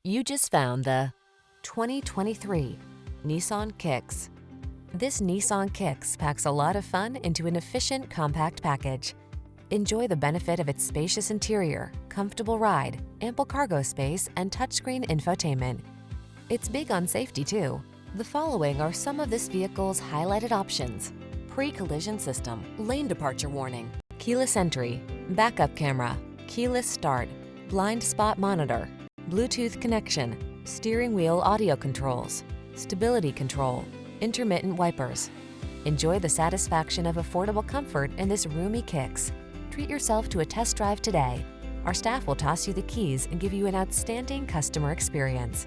You just found the 2023 Nissan Kicks. This Nissan Kicks packs a lot of fun into an efficient, compact package. Enjoy the benefit of its spacious interior, comfortable ride, ample cargo space, and touchscreen infotainment. It's big on safety, too. The following are some of this vehicle's highlighted options: pre-collision system, lane departure warning, keyless entry, backup camera, keyless start, blind spot monitor, Bluetooth connection, steering wheel audio controls, stability control, intermittent wipers. Enjoy the satisfaction of affordable comfort in this roomy Kicks. Treat yourself to a test drive today. Our staff will toss you the keys and give you an outstanding customer experience.